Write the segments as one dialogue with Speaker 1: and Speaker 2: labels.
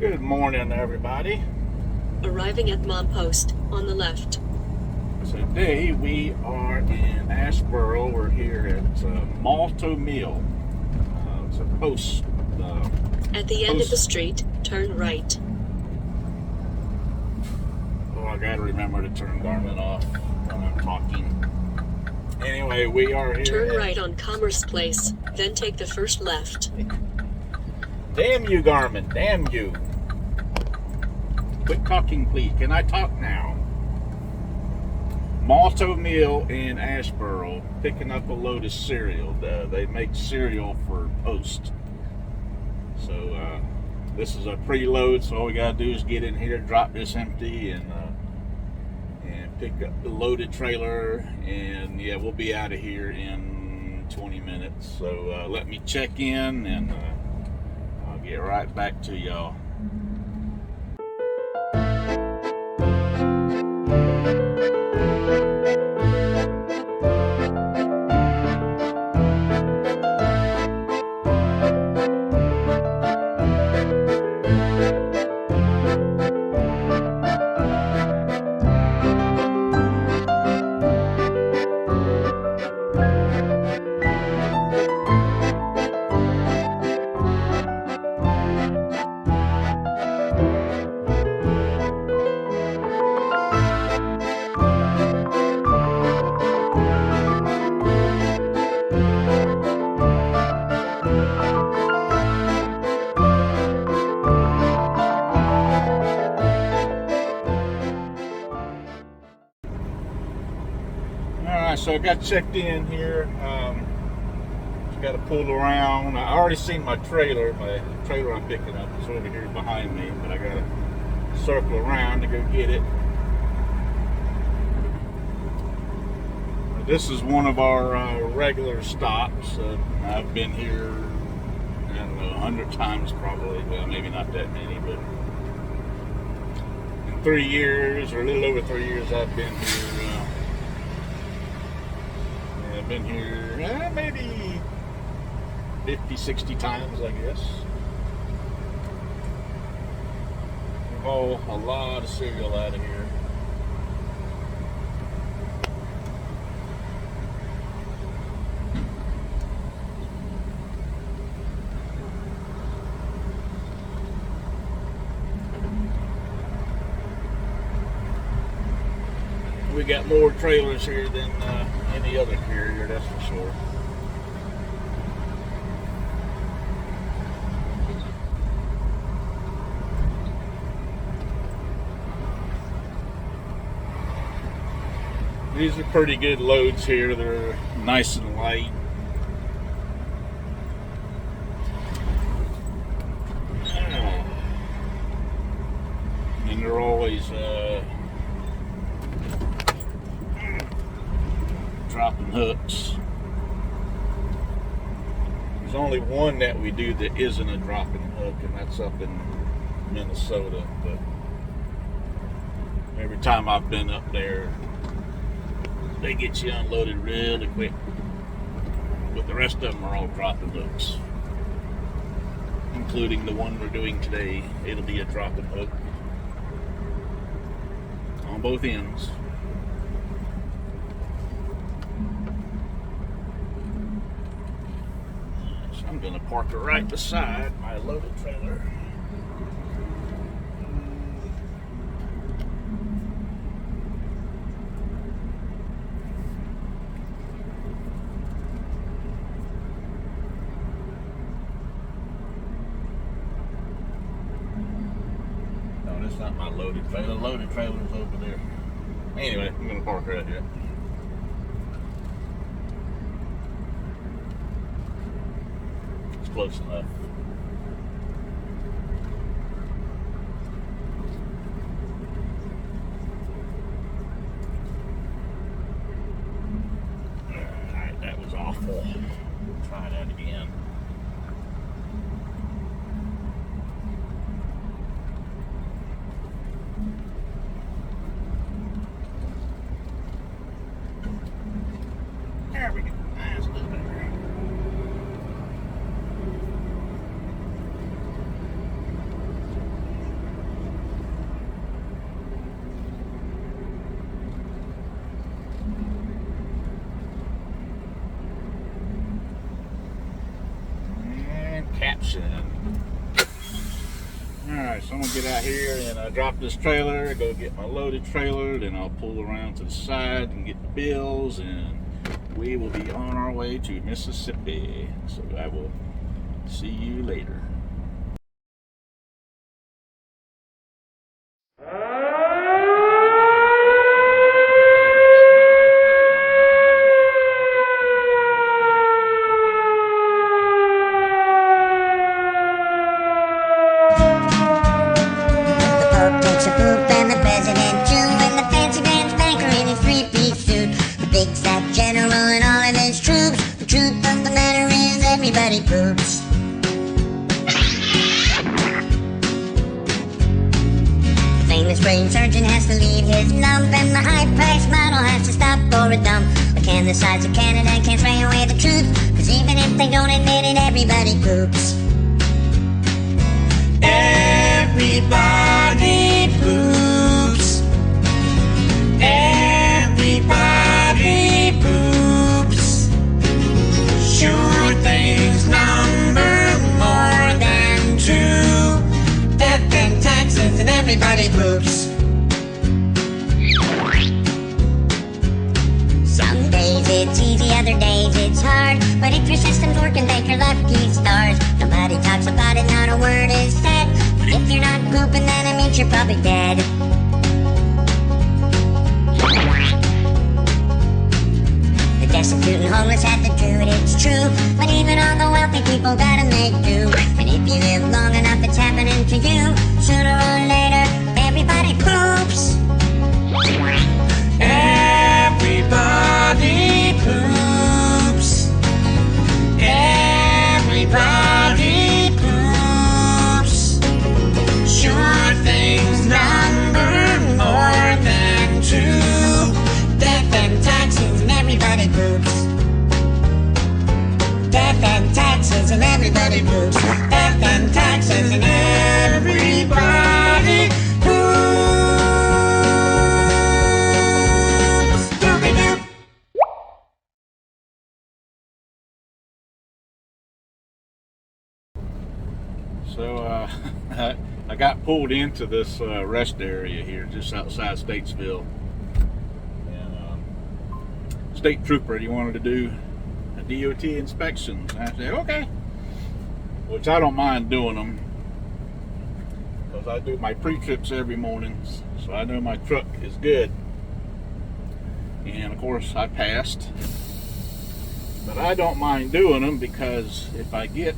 Speaker 1: Good morning, everybody.
Speaker 2: Arriving at Mom Post on the left.
Speaker 1: Today we are in Asheboro. We're here at Malto Mill. It's a post.
Speaker 2: At the end of the street, turn right.
Speaker 1: Oh, I gotta remember to turn Garmin off when I'm talking. Anyway, we are here.
Speaker 2: Turn right on Commerce Place, then take the first left.
Speaker 1: Damn you, Garmin. Damn you. Quit talking, please. Can I talk now? Malto Mill in Asheboro, picking up a load of cereal. They make cereal for post. So this is a preload, so all we gotta do is get in here, drop this empty, and pick up the loaded trailer, and yeah, we'll be out of here in 20 minutes. So let me check in, and I'll get right back to y'all. So I got checked in here. Just got to pull around. I already seen my trailer. My trailer I'm picking up is over here behind me, but I got to circle around to go get it. This is one of our regular stops. I've been here, I don't know, 100 times probably. Well, maybe not that many, but in 3 years, or a little over 3 years, I've been here. I've been here maybe 50, 60 times, I guess. We haul a lot of cereal out of here. We got more trailers here than any other carrier, that's for sure. These are pretty good loads here. They're nice and light. And they're always dropping hooks. There's only one that we do that isn't a dropping hook, and that's up in Minnesota. But every time I've been up there, they get you unloaded really quick. But the rest of them are all dropping hooks, including the one we're doing today. It'll be a dropping hook on both ends. I'm going to park it right beside my loaded trailer. No, that's not my loaded trailer. The loaded trailer's over there. Anyway, I'm going to park right here. Close enough. Alright, that was awful. We'll try that again. There we go. That's a little better. option. Alright, so I'm going to get out here and drop this trailer, go get my loaded trailer, then I'll pull around to the side and get the bills, and we will be on our way to Mississippi. So I will see you later.
Speaker 3: Everybody poops. The famous brain surgeon has to leave his lump, and the high-priced model has to stop for a dump. But can the sides of Canada can't spray away the truth? Cause even if they don't admit it, everybody poops. Everybody poops. Everybody poops. Sure things number more than two. Death and taxes and everybody poops. Some days it's easy, other days it's hard. But if your system's working, thank your lucky stars. Nobody talks about it, not a word is said. But if you're not pooping, then it means you're probably dead. The destitute and homeless have to do it, it's true. But even all the wealthy people gotta make do. And if you live long enough, it's happening to you. Sooner or later, everybody poops. Everybody poops. Everybody poops. Sure things number more than two. Death and taxes and everybody poops. Death and taxes and everybody poops. Death and taxes and everybody poops. Doobie-doop.
Speaker 1: So I got pulled into this rest area here just outside Statesville. And state trooper, he wanted to do a DOT inspection. And I said, okay. Which I don't mind doing them, because I do my pre-trips every morning, so I know my truck is good. And of course I passed. But I don't mind doing them because if I get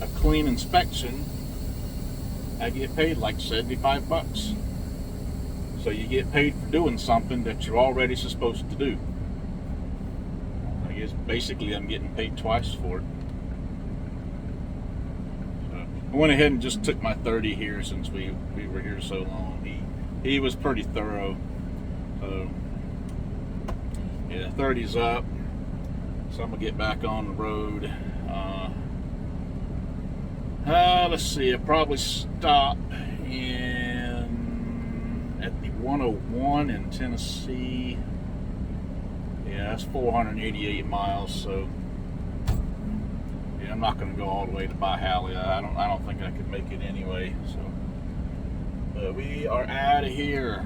Speaker 1: a clean inspection, I get paid like $75. So you get paid for doing something that you're already supposed to do. I guess basically I'm getting paid twice for it. So I went ahead and just took my 30 here since we were here so long. He was pretty thorough. So yeah, 30's up. So I'm gonna get back on the road. Let's see, I'll probably stop at the 101 in Tennessee. Yeah, that's 488 miles, so yeah, I'm not gonna go all the way to Byhalia. I don't think I could make it anyway. So but we are out of here.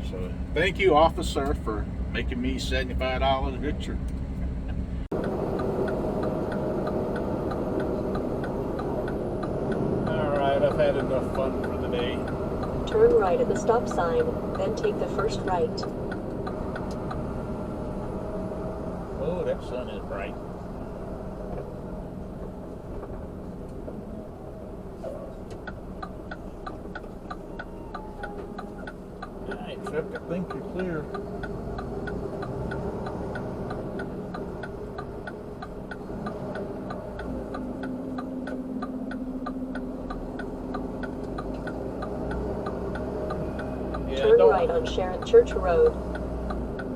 Speaker 1: So thank you, officer, for making me $75 richer. I've had enough fun for the day.
Speaker 2: Turn right at the stop sign, then take the first right.
Speaker 1: Oh, that sun is bright. Alright, Trip, I think you're clear.
Speaker 2: Turn right on Sharon Church Road.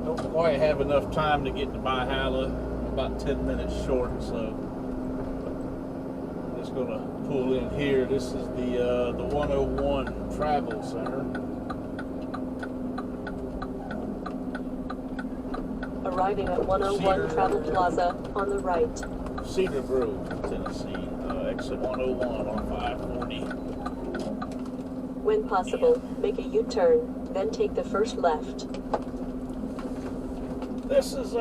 Speaker 1: Don't quite have enough time to get to Byhalia. About 10 minutes short, so I'm just gonna pull in here. This is the 101 Travel Center.
Speaker 2: Arriving at 101 Travel Plaza on the right.
Speaker 1: Cedar Grove, Tennessee. Exit 101 on 540.
Speaker 2: When possible, make a U-turn, then take the first left.
Speaker 1: This is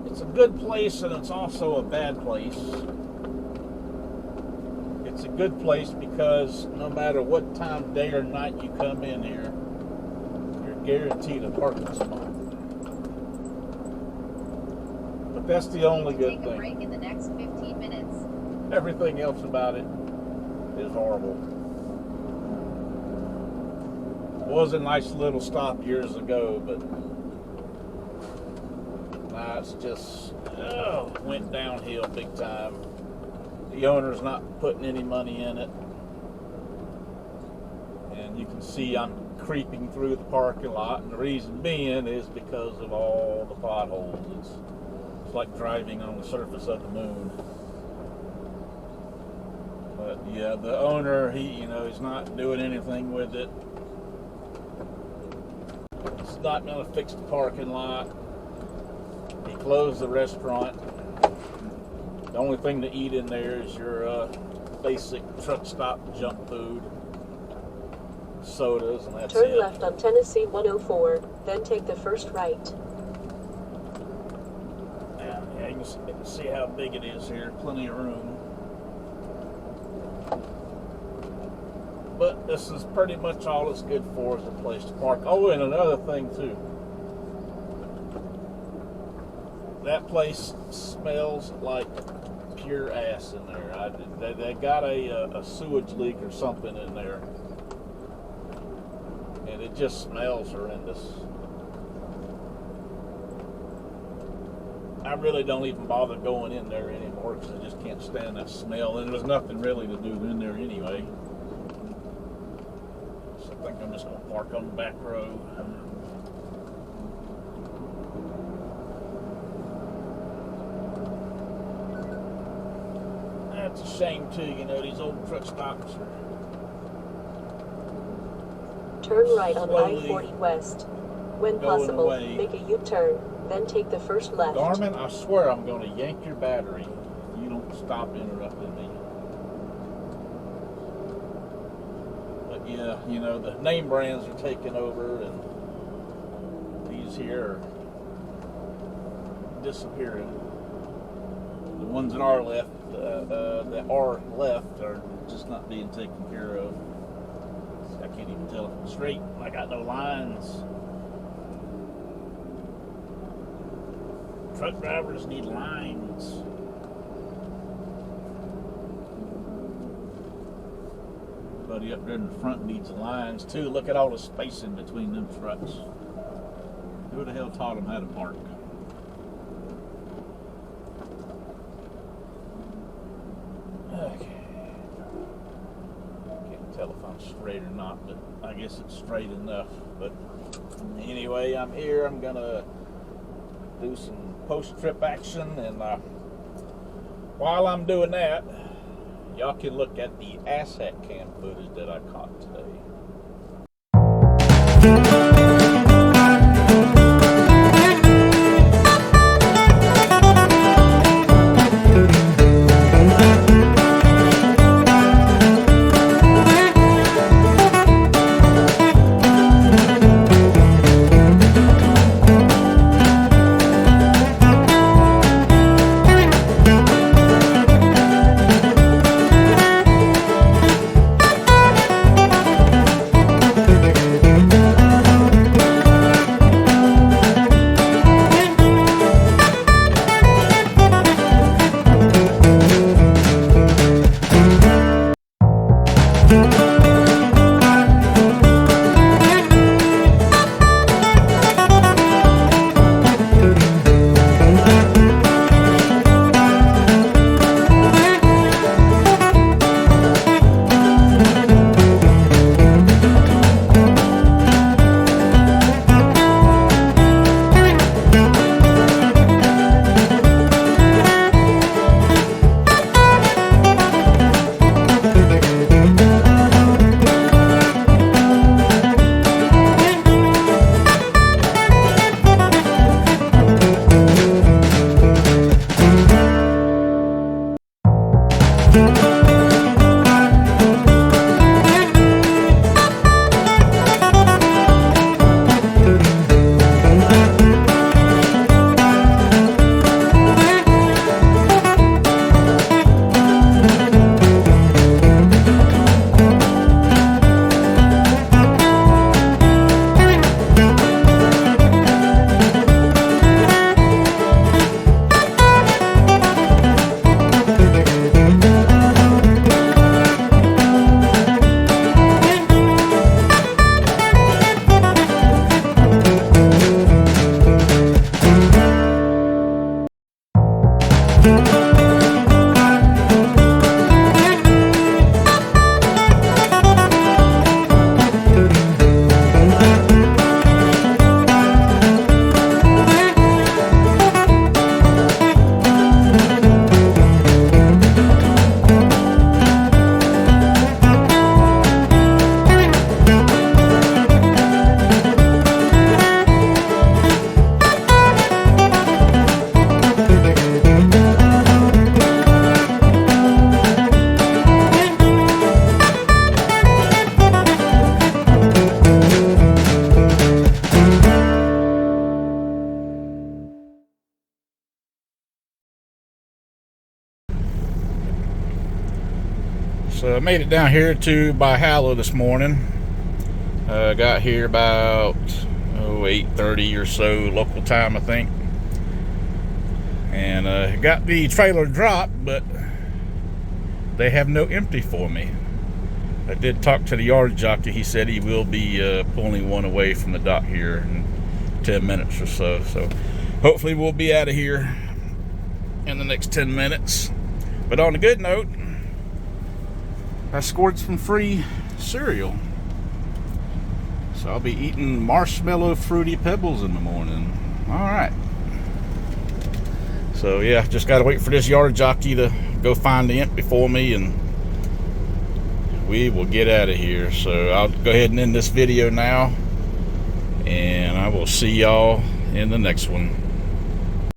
Speaker 1: it's a good place and it's also a bad place. It's a good place because no matter what time, day or night you come in here, you're guaranteed a parking spot. But that's the only good
Speaker 4: Take a
Speaker 1: thing.
Speaker 4: break in the next 15 minutes.
Speaker 1: Everything else about it is horrible. It was a nice little stop years ago, but now it's just went downhill big time. The owner's not putting any money in it. And you can see I'm creeping through the parking lot, and the reason being is because of all the potholes. It's like driving on the surface of the moon. But yeah, the owner, he's not doing anything with it. He's not going to fix the parking lot. He closed the restaurant. The only thing to eat in there is your basic truck stop junk food, sodas, and that's it.
Speaker 2: Turn left on Tennessee 104, then take the first right.
Speaker 1: Yeah, you can see how big it is here. Plenty of room. But this is pretty much all it's good for is a place to park. Oh, and another thing too. That place smells like pure ass in there. They got a sewage leak or something in there. And it just smells horrendous. I really don't even bother going in there anymore because I just can't stand that smell. And there's nothing really to do in there anyway. So I think I'm just going to park on the back row. That's a shame too, these old truck stops are
Speaker 2: Turn right on
Speaker 1: slowly
Speaker 2: I-40 West. When
Speaker 1: going
Speaker 2: possible,
Speaker 1: away.
Speaker 2: make a U-turn, then take the first left.
Speaker 1: Garmin, I swear I'm going to yank your battery if you don't stop interrupting me. But yeah, the name brands are taking over and these here are disappearing. The ones that are left, are just not being taken care of. I can't even tell if I'm straight. I got no lines. Truck drivers need lines. Everybody up there in the front needs lines too. Look at all the space in between them trucks. Who the hell taught them how to park? Okay. Can't tell if I'm straight or not, but I guess it's straight enough. But anyway, I'm here. I'm gonna do some post-trip action, and while I'm doing that, y'all can look at the asset cam footage that I caught today. I made it down here to Byhala this morning. Got here about 8:30 or so local time, I think. And got the trailer dropped, but they have no empty for me. I did talk to the yard jockey. He said he will be pulling one away from the dock here in 10 minutes or so. So hopefully we'll be out of here in the next 10 minutes. But on a good note, I scored some free cereal. So I'll be eating marshmallow fruity pebbles in the morning. All right. So yeah, just got to wait for this yard jockey to go find the empty for me, and we will get out of here. So I'll go ahead and end this video now, and I will see y'all in the next one.